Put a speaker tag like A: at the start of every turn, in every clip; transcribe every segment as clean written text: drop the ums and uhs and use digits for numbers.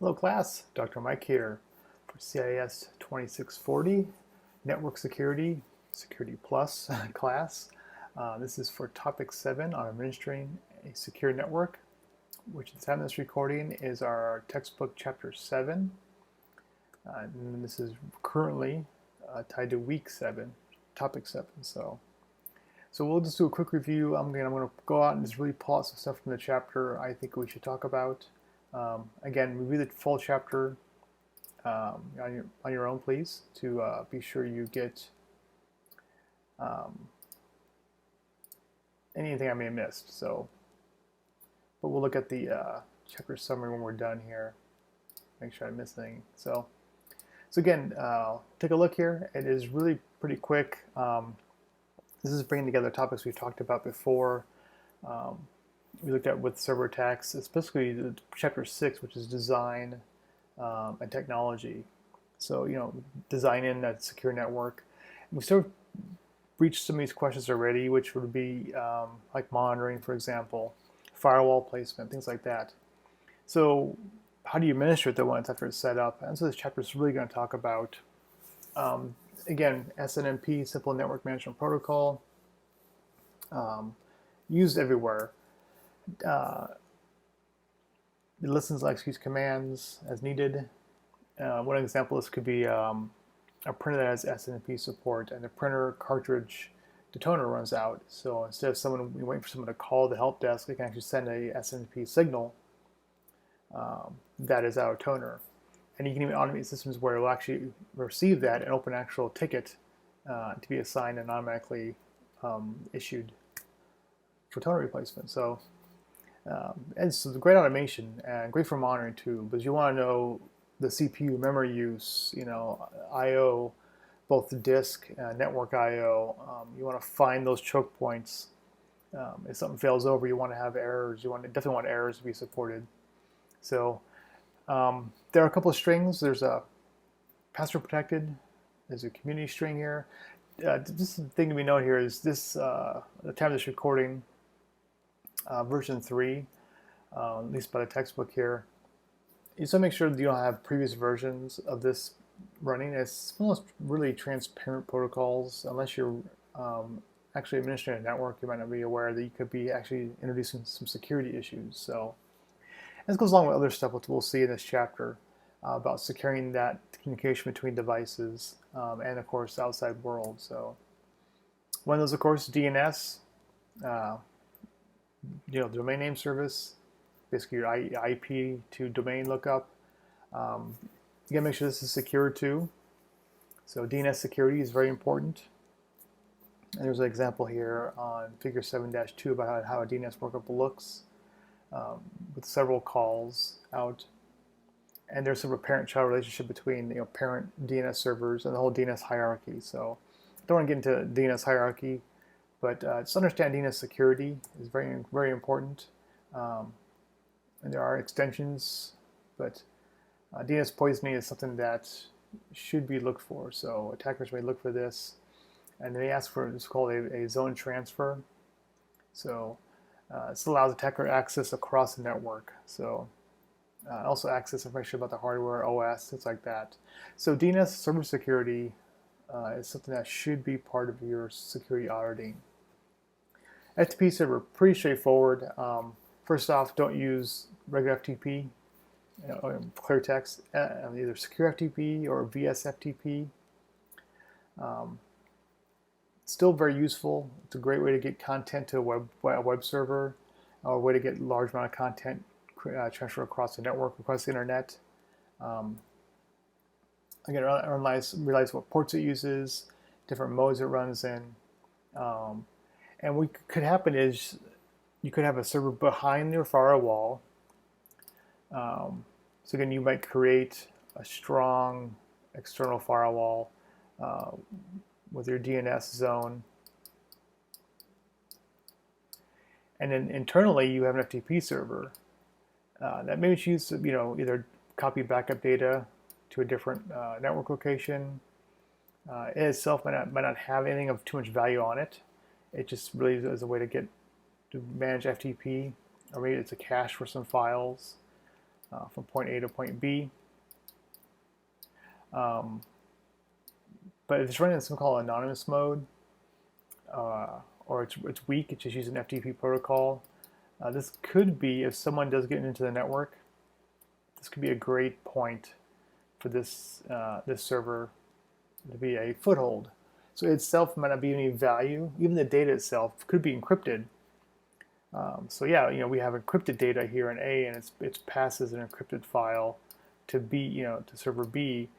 A: Hello class, Dr. Mike here for CIS-2640 Network Security, Security Plus class. This is for Topic 7 on Administering a Secure Network, which at the time of this recording is our textbook Chapter 7. And this is currently tied to Week 7, Topic 7. So we'll just do a quick review. I'm going to go out and just really pull out some stuff from the chapter I think we should talk about. Again, review the full chapter on your own, please, to be sure you get anything I may have missed. But we'll look at the chapter summary when we're done here. Make sure I miss anything. So again, take a look here. It is really pretty quick. This is bringing together topics we've talked about before. We looked at with server attacks, especially chapter 6, which is design and technology. So, design in that secure network. And we sort of reached some of these questions already, which would be like monitoring, for example, firewall placement, things like that. So how do you administer it though once after it's set up? And so this chapter is really going to talk about, again, SNMP, Simple Network Management Protocol, used everywhere. It listens and executes commands as needed. One example, this could be a printer that has SNMP support and the printer cartridge detonator runs out. So instead of waiting for someone to call the help desk, they can actually send a SNMP signal that is out of toner. And you can even automate systems where it will actually receive that and open an actual ticket to be assigned and automatically issued for toner replacement. And so the great automation and great for monitoring too, because you want to know the CPU memory use, I/O, both the disk, network I/O. You want to find those choke points. If something fails over, you want to have errors. You definitely want errors to be supported. So there are a couple of strings. There's a password protected. There's a community string here. Just the thing to be noted here is this, at the time of this recording, version 3, at least by the textbook here. You just want to make sure that you don't have previous versions of this running. It's one of those really transparent protocols. Unless you're actually administering a network, you might not be aware that you could be actually introducing some security issues. So this goes along with other stuff which we'll see in this chapter about securing that communication between devices and, of course, the outside world. So one of those, of course, is DNS. The domain name service, basically your IP to domain lookup. You gotta make sure this is secure too. So DNS security is very important. And there's an example here on Figure 7-2 about how a DNS workup looks with several calls out. And there's sort of a parent-child relationship between parent DNS servers and the whole DNS hierarchy. So I don't want to get into DNS hierarchy. But just understand DNS security is very, very important. And there are extensions, but DNS poisoning is something that should be looked for. So attackers may look for this, and they ask for what's called a zone transfer. So this allows attacker access across the network. So also access information about the hardware, OS, things like that. So DNS server security is something that should be part of your security auditing. FTP server, pretty straightforward. First off, don't use regular FTP, clear text, either secure FTP or VSFTP. Still very useful. It's a great way to get content to a web server, or a way to get a large amount of content transferred across the network, across the internet. Again, realize what ports it uses, different modes it runs in. And what could happen is you could have a server behind your firewall. So again, you might create a strong external firewall with your DNS zone. And then internally, you have an FTP server that maybe choose to, either copy backup data to a different network location. It itself might not have anything of too much value on it. It just really is a way to manage FTP, or maybe it's a cache for some files. from point A to point B. But if it's running in something called anonymous mode, or it's weak, it's just using FTP protocol. This could be, if someone does get into the network, this could be a great point for this this server to be a foothold. So itself might not be any value. Even the data itself could be encrypted. So yeah, we have encrypted data here in A, and it passes an encrypted file to B, to server B.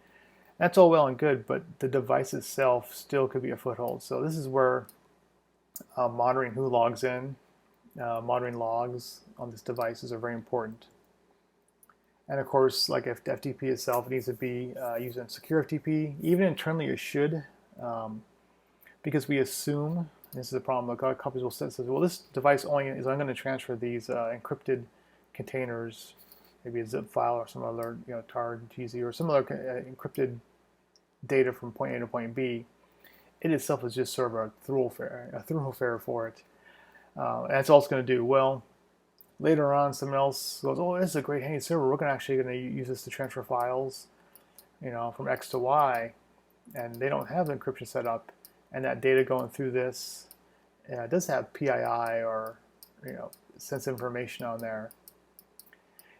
A: That's all well and good, but the device itself still could be a foothold. So this is where monitoring who logs in, monitoring logs on this devices are very important. And of course, like if the FTP itself needs to be using secure FTP, even internally it should, because we assume, this is the problem, a lot of companies will say, well, this device only is going to transfer these encrypted containers, maybe a zip file or some other, tar, GZ, or some other encrypted data from point A to point B. It itself is just sort of a thoroughfare for it. And that's all it's going to do. Well, later on, someone else goes, oh, this is a great handy server. We're actually going to use this to transfer files, from X to Y. And they don't have encryption set up. And that data going through this does have PII or, sensitive information on there.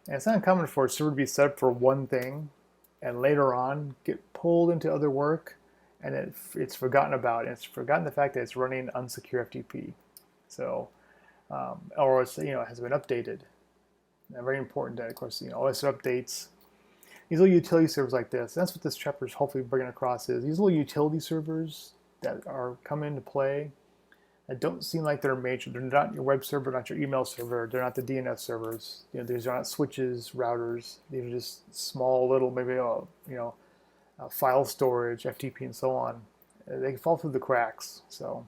A: And it's not uncommon for a server to be set up for one thing and later on get pulled into other work, and it's forgotten about. It's forgotten the fact that it's running unsecure FTP. So, or it's, it has been updated. And very important that, of course, OS updates. These little utility servers like this, that's what this chapter is hopefully bringing across, is these little utility servers that are coming into play that don't seem like they're major. They're not your web server, not your email server. They're not the DNS servers. These are not switches, routers. These are just small little, maybe file storage, FTP, and so on. They fall through the cracks. So,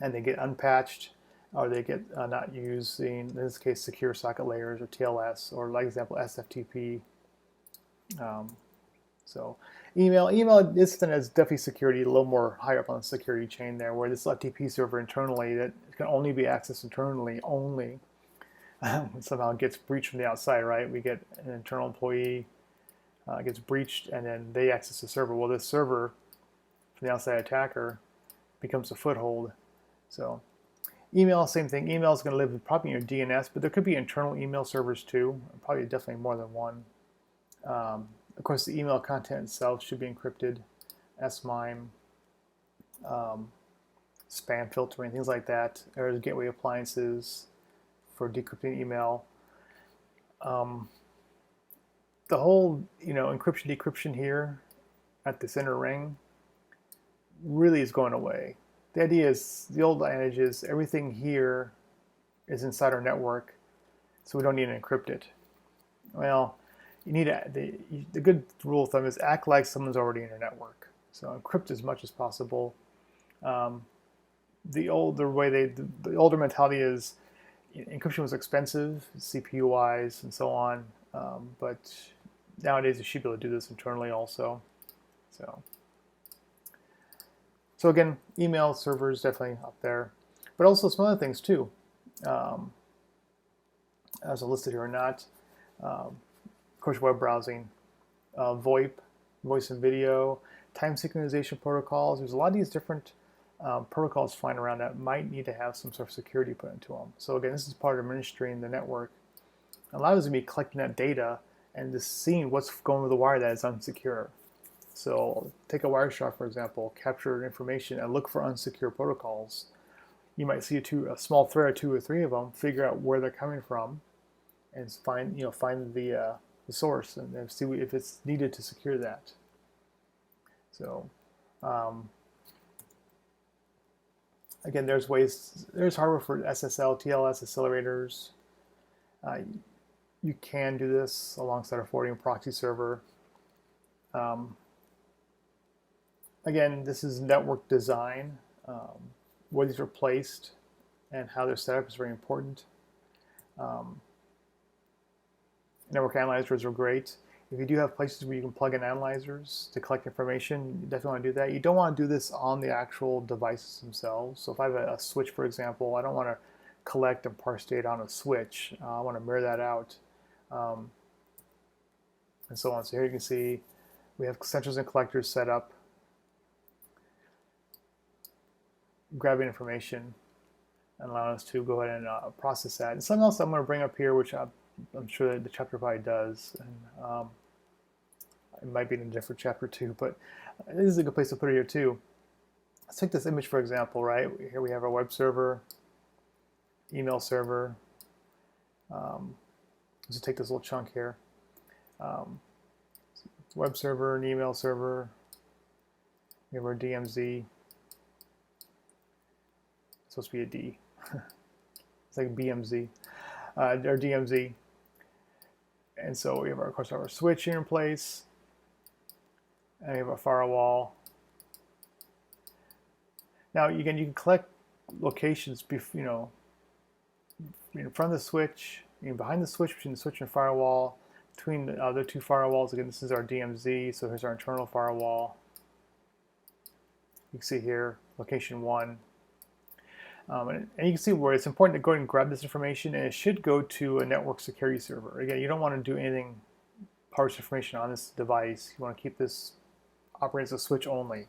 A: and they get unpatched, or they get not using, in this case, secure socket layers or TLS, or like example SFTP. So email is definitely security, a little more higher up on the security chain there, where this FTP server internally that can only be accessed internally only somehow gets breached from the outside, right? We get an internal employee gets breached, and then they access the server. Well, this server from the outside attacker becomes a foothold. So email, same thing. Email is going to live probably in your DNS, but there could be internal email servers too, probably definitely more than one. Of course, the email content itself should be encrypted, SMIME, spam filtering, things like that. There's gateway appliances for decrypting email. The whole, encryption, decryption here at this inner ring really is going away. The idea is, the old adage is, everything here is inside our network, so we don't need to encrypt it. Well, you need the good rule of thumb is act like someone's already in your network. So encrypt as much as possible. The older mentality is encryption was expensive, CPU wise, and so on. But nowadays you should be able to do this internally also. So again, email servers definitely up there, but also some other things too, as listed here or not. Of course, web browsing, VoIP, voice and video, time synchronization protocols. There's a lot of these different protocols flying around that might need to have some sort of security put into them. So again, this is part of administering the network. It allows me collecting that data and just seeing what's going with the wire that is unsecure. So take a Wireshark, for example, capture information and look for unsecure protocols. You might see a small thread, 2 or 3 of them, figure out where they're coming from, and find the source and see if it's needed to secure that. So again, there's hardware for SSL, TLS accelerators. You can do this alongside a forwarding proxy server. Again, this is network design. Where these are placed and how they're set up is very important. Network analyzers are great. If you do have places where you can plug in analyzers to collect information, you definitely want to do that. You don't want to do this on the actual devices themselves. So if I have a switch, for example, I don't want to collect and parse data on a switch. I want to mirror that out. and so on. So here you can see we have sensors and collectors set up, grabbing information and allowing us to go ahead and process that. And something else I'm going to bring up here, which I'm sure that the chapter probably does, and it might be in a different chapter too, but this is a good place to put it here too. Let's take this image for example, right? Here we have our web server, email server. Let's take this little chunk here. Web server and email server. We have our DMZ. It's supposed to be a D. It's like BMZ, or DMZ. And so we have, of course, our switch here in place, and we have a firewall. Now, again, you can collect locations, in front of the switch, behind the switch, between the switch and firewall, between the other two firewalls. Again, this is our DMZ, so here's our internal firewall. You can see here, location 1. And you can see where it's important to go ahead and grab this information, and it should go to a network security server. Again, you don't want to do anything, parse information on this device. You want to keep this operating as a switch only.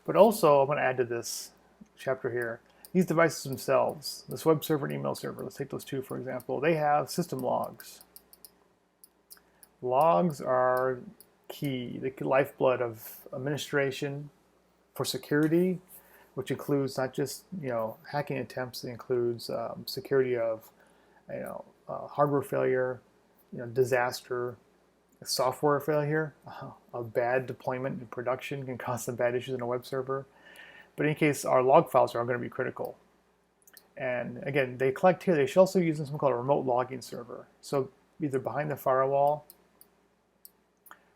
A: But also, I'm going to add to this chapter here, these devices themselves, this web server and email server, let's take those two for example, they have system logs. Logs are key, the lifeblood of administration for security, which includes not just hacking attempts, it includes security of hardware failure, disaster, software failure, a bad deployment in production can cause some bad issues in a web server. But in any case, our log files are going to be critical. And again, they collect here. They should also use something called a remote logging server. So either behind the firewall,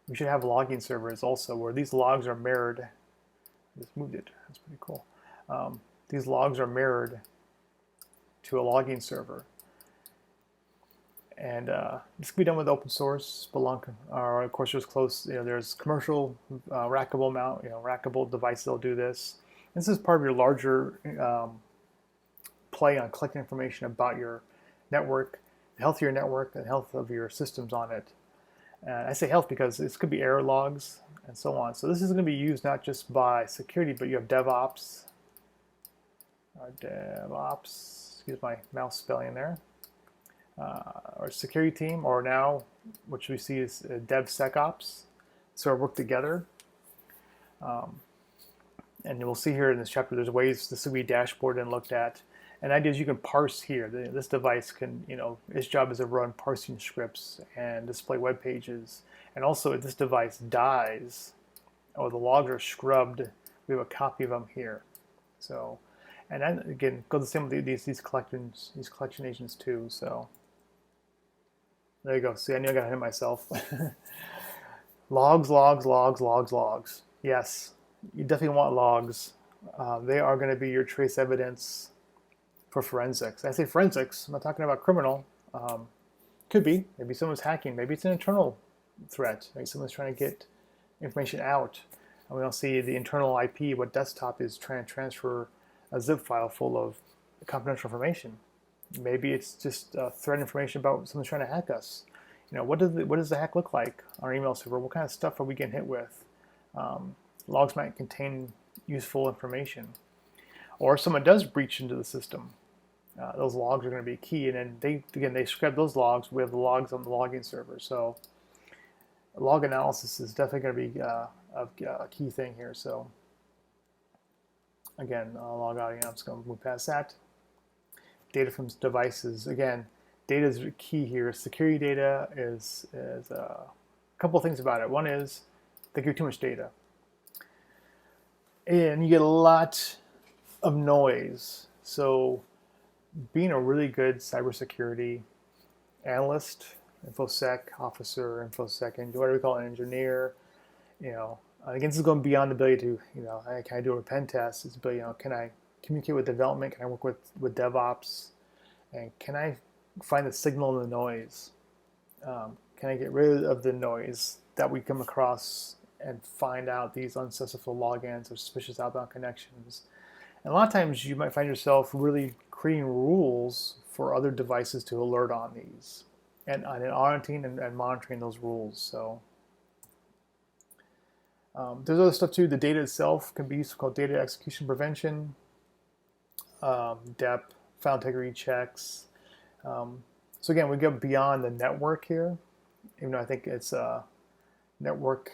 A: we should have logging servers also where these logs are mirrored. I just moved it. That's pretty cool. These logs are mirrored to a logging server. And this can be done with open source, Splunk, or of course there's there's commercial rackable rackable devices that'll do this. This is part of your larger play on collecting information about your network, the health of your network, and the health of your systems on it. And I say health because this could be error logs and so on. So this is going to be used not just by security, but you have DevOps, excuse my mouse spelling there, or security team, or now what we see is DevSecOps, sort of work together. And we'll see here in this chapter, there's ways this will be dashboarded and looked at. And the idea is you can parse here. This device can, its job is to run parsing scripts and display web pages. And also, if this device dies, or the logs are scrubbed, we have a copy of them here. So, and then again, go the same with these collection agents too. So, there you go. See, I knew I got to hit myself. Logs, logs, logs, logs, logs. Yes, you definitely want logs. They are going to be your trace evidence for forensics. I say forensics, I'm not talking about criminal. Could be. Maybe someone's hacking. Maybe it's an internal threat. Maybe someone's trying to get information out. And we don't see the internal IP, what desktop is trying to transfer a zip file full of confidential information. Maybe it's just threat information about someone's trying to hack us. What does the hack look like on our email server? What kind of stuff are we getting hit with? Logs might contain useful information. Or if someone does breach into the system, those logs are going to be key. And then they scrub those logs. We have the logs on the logging server. So log analysis is definitely going to be a key thing here. So again, log out. I'm just going to move past that. Data from devices. Again, data is key here. Security data is a couple of things about it. One is they give too much data, and you get a lot of noise. So being a really good cybersecurity analyst, InfoSec officer, InfoSec, whatever we call it, engineer, again, this is going beyond the ability to, can I do a pen test? It's ability, can I communicate with development? Can I work with DevOps? And can I find the signal in the noise? Can I get rid of the noise that we come across and find out these unsuccessful logins or suspicious outbound connections? And a lot of times you might find yourself really creating rules for other devices to alert on these. and auditing and monitoring those rules. So there's other stuff too. The data itself can be used called data execution prevention, DEP, file integrity checks. So again, we go beyond the network here, even though I think it's network,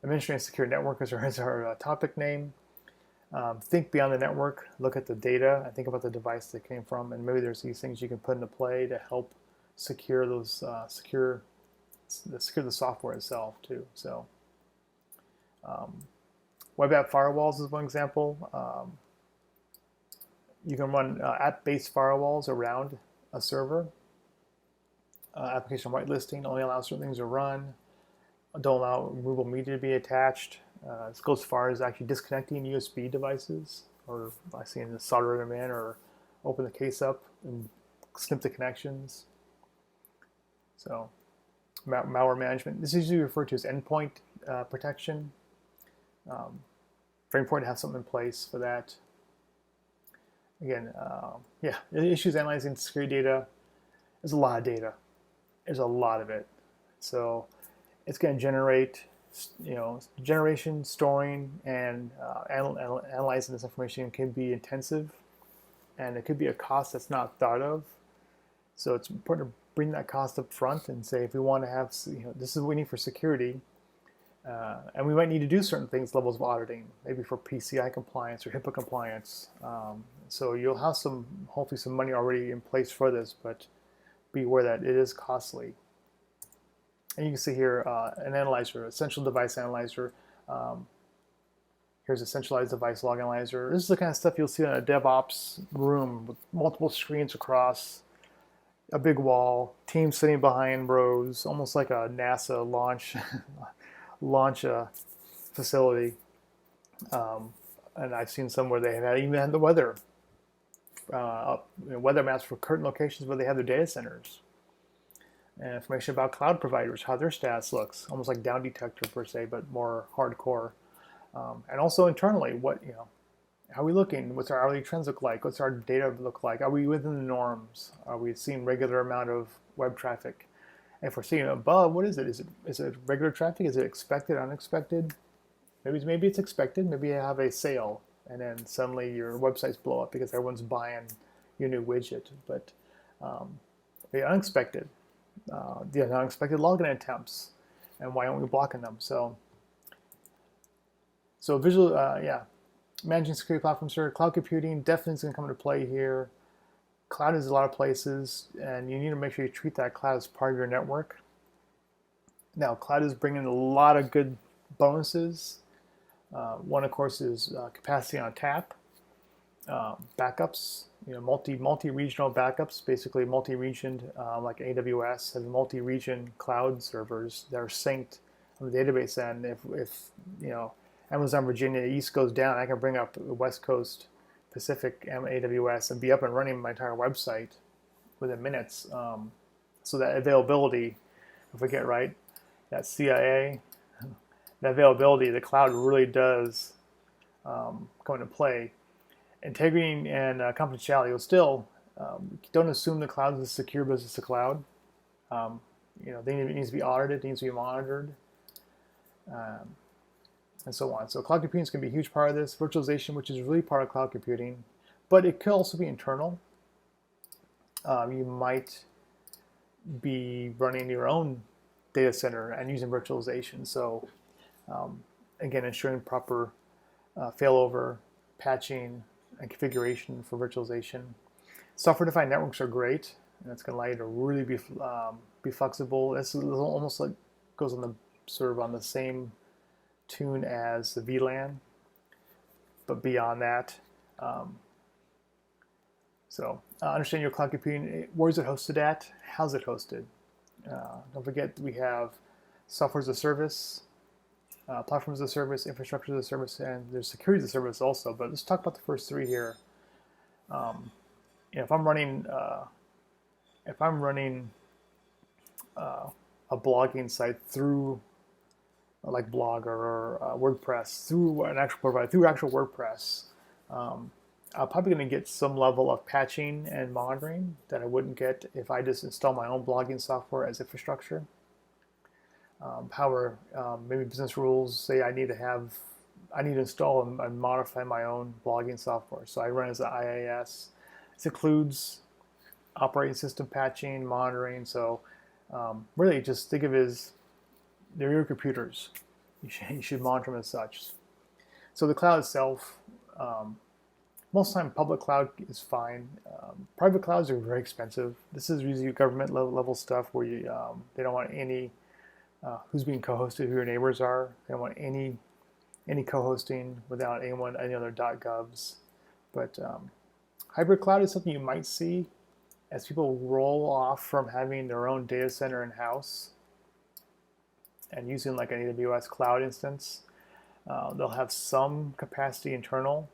A: administering secure network is our topic name. Think beyond the network, look at the data, and think about the device that came from, and maybe there's these things you can put into play to help secure those, secure the software itself too. So web app firewalls is one example. You can run app-based firewalls around a server. Application whitelisting only allows certain things to run. Don't allow removable media to be attached. This goes as far as actually disconnecting USB devices, or by seeing the solder them in, or open the case up and snip the connections. So malware management. This is usually referred to as endpoint protection. Very important to have something in place for that. Again, yeah, issues analyzing security data. There's a lot of data. There's a lot of it. So it's going to generate, generation, storing, and analyzing this information can be intensive, and it could be a cost that's not thought of. So it's important to bring that cost up front and say, if we want to have, this is what we need for security, and we might need to do certain things, levels of auditing, maybe for PCI compliance or HIPAA compliance. So you'll have hopefully some money already in place for this, but be aware that it is costly. And you can see here an analyzer, essential device analyzer. Here's a centralized device log analyzer. This is the kind of stuff you'll see in a DevOps room with multiple screens across a big wall, teams sitting behind rows, almost like a NASA launch facility. And I've seen some where they even had the weather weather maps for current locations where they have their data centers. And information about cloud providers, how their status looks, almost like down detector per se, but more hardcore. And also internally, how are we looking? What's our hourly trends look like? What's our data look like? Are we within the norms? Are we seeing regular amount of web traffic? And if we're seeing above, what is it? Is it regular traffic? Is it expected, unexpected? Maybe it's expected. Maybe you have a sale, and then suddenly your websites blow up because everyone's buying your new widget. But the unexpected. The unexpected login attempts, and why aren't we blocking them? So visual, managing security platforms here, cloud computing definitely is going to come into play here. Cloud is a lot of places, and you need to make sure you treat that cloud as part of your network. Now, cloud is bringing a lot of good bonuses. One, of course, is capacity on tap, backups. Multi-regional backups, basically multi-region, like AWS has multi-region cloud servers that are synced on the database end. If Amazon Virginia East goes down, I can bring up the West Coast Pacific AWS and be up and running my entire website within minutes. So that availability, if we get right, that CIA, that availability, the cloud really does come into play. Integrity and confidentiality will still, don't assume the cloud is secure because it's a cloud. It needs to be audited, it needs to be monitored, and so on. So cloud computing is going to be a huge part of this. Virtualization, which is really part of cloud computing, but it could also be internal. You might be running your own data center and using virtualization. So again, ensuring proper failover, patching, and configuration for virtualization. Software-defined networks are great, and it's going to allow you to really be flexible. This is almost like goes on the same tune as the VLAN, but beyond that. Understand your cloud computing. Where is it hosted at? How's it hosted? Don't forget we have software as a service, platform as a service, infrastructure as a service, and there's security as a service also. But let's talk about the first three here. If I'm running a blogging site through like Blogger or WordPress through an actual provider, through actual WordPress, I'm probably going to get some level of patching and monitoring that I wouldn't get if I just install my own blogging software as infrastructure. However, maybe business rules say I need to install and modify my own blogging software. So I run as an IIS. This includes operating system patching, monitoring. So really, just think of it as they're your computers. You should monitor them as such. So the cloud itself, most of the time public cloud is fine. Private clouds are very expensive. This is usually government level stuff where they don't want any who's being co-hosted, who your neighbors are. They don't want any co-hosting without any other .govs. But hybrid cloud is something you might see as people roll off from having their own data center in-house and using like an AWS cloud instance. They'll have some capacity internal,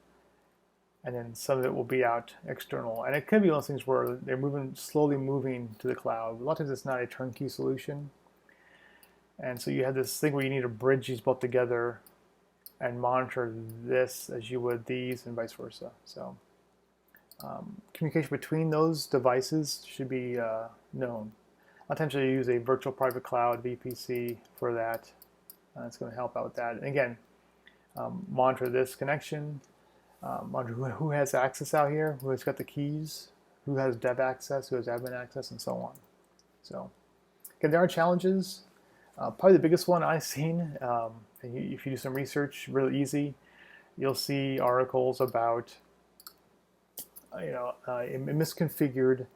A: and then some of it will be out external. And it could be one of those things where they're slowly moving to the cloud. A lot of times it's not a turnkey solution. And so you have this thing where you need to bridge these both together and monitor this as you would these and vice versa. So communication between those devices should be known. A lot of times you use a virtual private cloud, VPC, for that. It's going to help out with that. And again, monitor this connection, monitor who has access out here, who has got the keys, who has dev access, who has admin access, and so on. So again, there are challenges. Probably the biggest one I've seen, if you do some research, really easy, you'll see articles about a misconfigured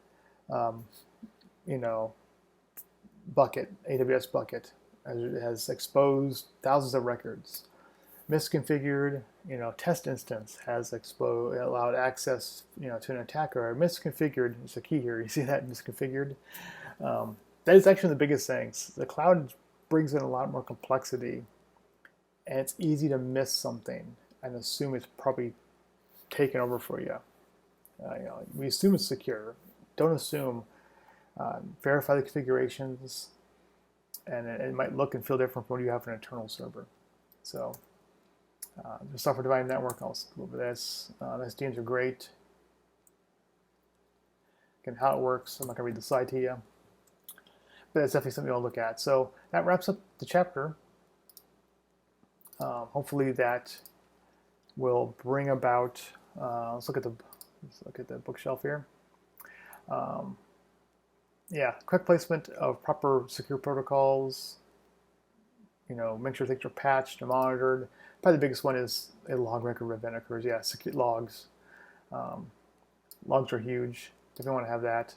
A: bucket, AWS bucket, has exposed thousands of records. Misconfigured, test instance has allowed access, to an attacker. Misconfigured is the key here. You see that misconfigured? That is actually the biggest things. The cloud brings in a lot more complexity, and it's easy to miss something and assume it's probably taken over for you. We assume it's secure. Don't assume. Verify the configurations, and it might look and feel different from when you have an internal server. So the software-defined network, I'll go over this. SDNs are great. Again, how it works, I'm not going to read the slide to you, but that's definitely something you'll look at. So that wraps up the chapter. Hopefully that will bring about, let's look at the bookshelf here. Yeah, correct placement of proper secure protocols. Make sure things are patched and monitored. Probably the biggest one is a log record event occurs. Yeah, secure logs. Logs are huge. Definitely want to have that.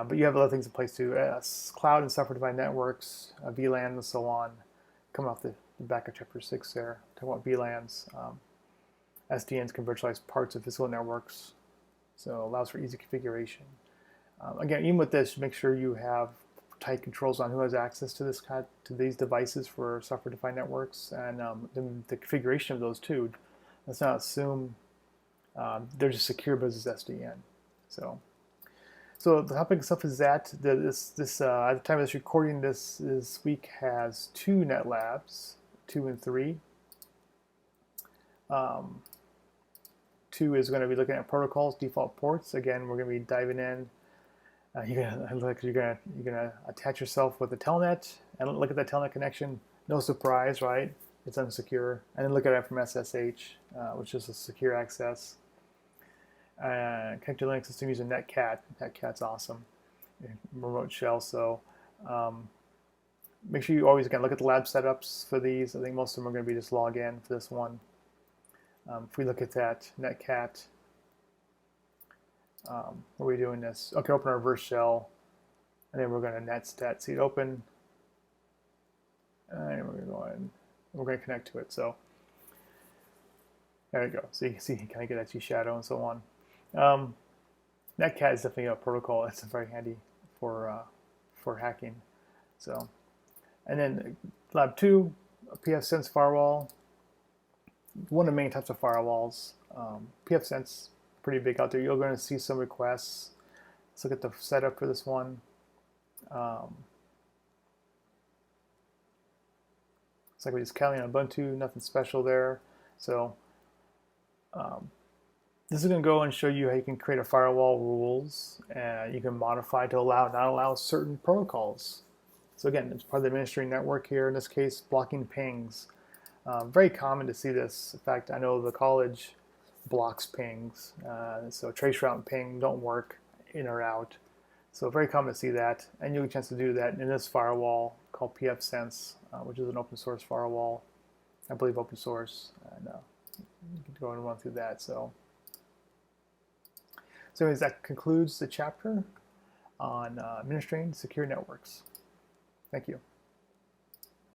A: But you have other things in place too. Cloud and software-defined networks, VLAN, and so on. Coming off the back of chapter 6 there. Talking about VLANs. SDNs can virtualize parts of physical networks. So allows for easy configuration. Again, even with this, make sure you have tight controls on who has access to these devices for software-defined networks, and the configuration of those too. Let's not assume they're just secure business SDN. So the topic itself is that at the time of this recording, this week has 2 net labs, 2 and 3. 2 is going to be looking at protocols, default ports. Again, we're going to be diving in. You're gonna attach yourself with the telnet and look at that telnet connection. No surprise, right? It's unsecure. And then look at it from SSH, which is a secure access. Connect your Linux system using Netcat. Netcat's awesome. Remote shell. So make sure you always look at the lab setups for these. I think most of them are going to be just log in for this one. If we look at that Netcat. What are we doing this? Okay, open our reverse shell, and then we're going to netstat seed open, and we're going to connect to it. So there you go. So you can see you kind of get that shadow and so on. Netcat is definitely a protocol that's very handy for hacking. So, and then lab 2, pfSense firewall. One of the main types of firewalls. pfSense. Pretty big out there. You're going to see some requests. Let's look at the setup for this one. It's like we just Kali on Ubuntu, nothing special there. So This is going to go and show you how you can create a firewall rules, and you can modify to allow, not allow certain protocols. So again, it's part of the administering network here, in this case, blocking pings. Very common to see this. In fact, I know the college blocks pings, so trace route and ping don't work in or out. So very common to see that, and you'll get a chance to do that in this firewall called pfSense, which is an open source firewall, I believe open source, and you can go and run through that. So anyways, that concludes the chapter on administering secure networks. Thank you.